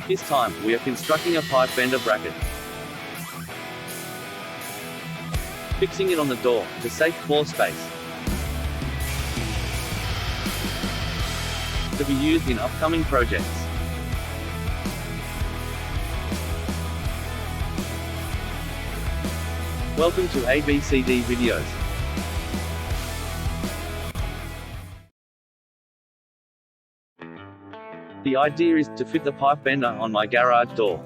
This time, we are constructing a pipe bender bracket. Fixing it on the door, to save floor space. To be used in upcoming projects. Welcome to ABCD Videos. The idea is to fit the pipe bender on my garage door.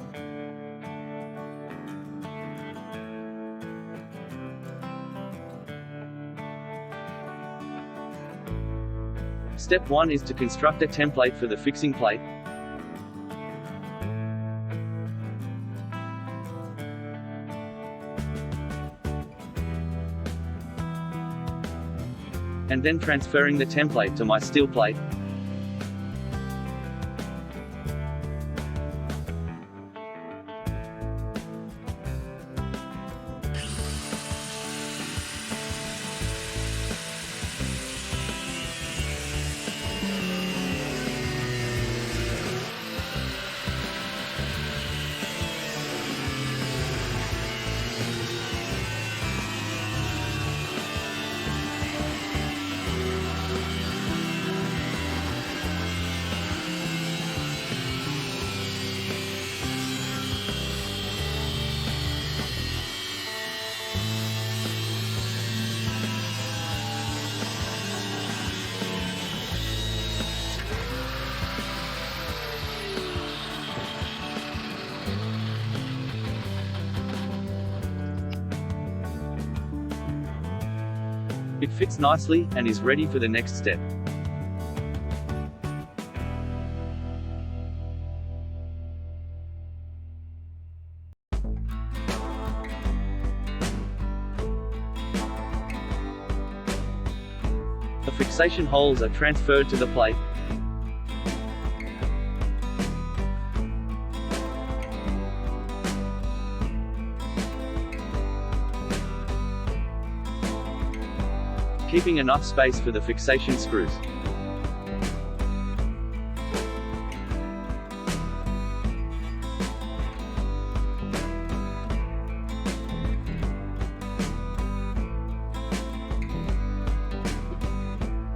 Step 1 is to construct a template for the fixing plate. And then transferring the template to my steel plate. It fits nicely, and is ready for the next step. The fixation holes are transferred to the plate. Keeping enough space for the fixation screws.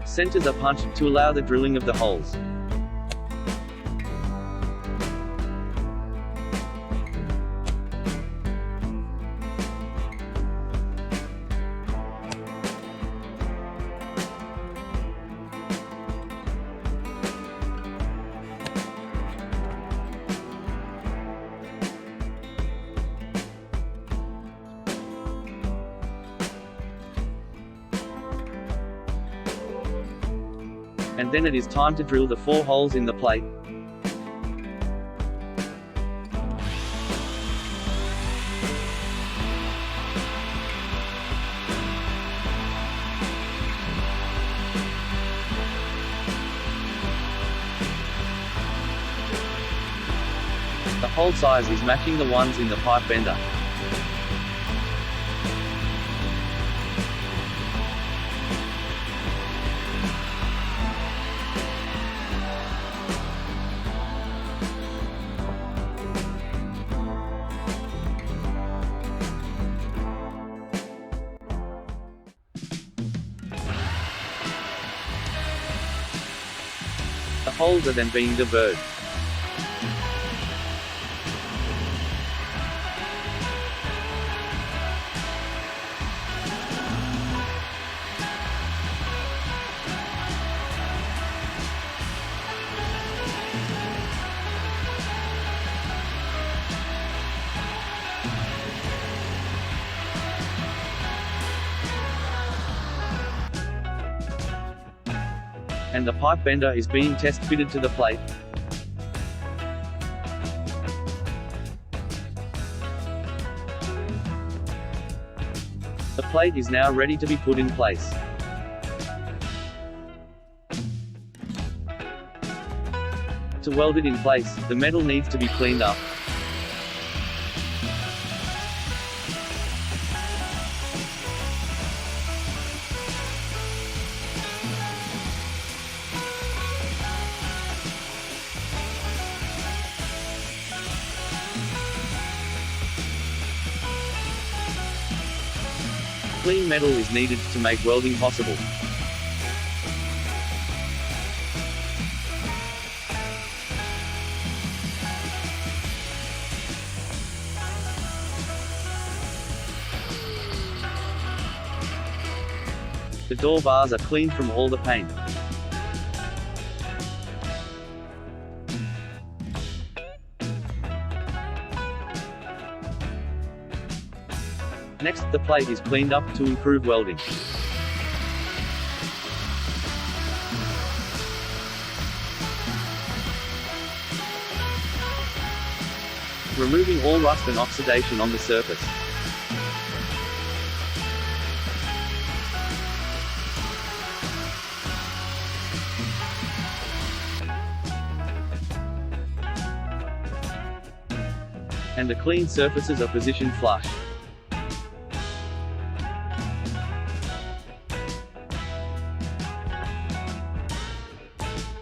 Centers are punched to allow the drilling of the holes. And then it is time to drill the 4 holes in the plate. The hole size is matching the ones in the pipe bender. The holes are then being diverged. And the pipe bender is being test fitted to the plate. The plate is now ready to be put in place. To weld it in place, the metal needs to be cleaned up. clean metal is needed to make welding possible. The door bars are cleaned from all the paint. Next, the plate is cleaned up to improve welding. Removing all rust and oxidation on the surface. And the clean surfaces are positioned flush.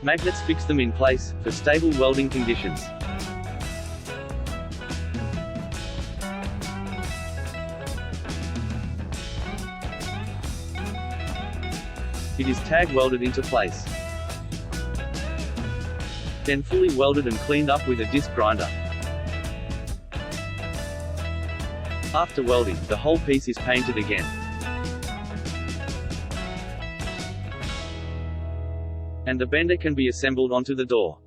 Magnets fix them in place, for stable welding conditions. It is tag welded into place. Then fully welded and cleaned up with a disc grinder. After welding, the whole piece is painted again. And the bender can be assembled onto the door.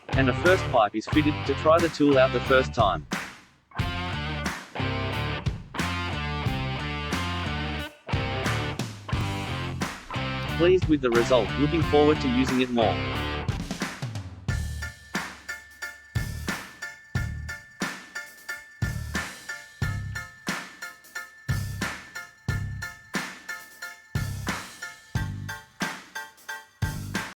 And a first pipe is fitted, to try the tool out the first time. Pleased with the result, looking forward to using it more.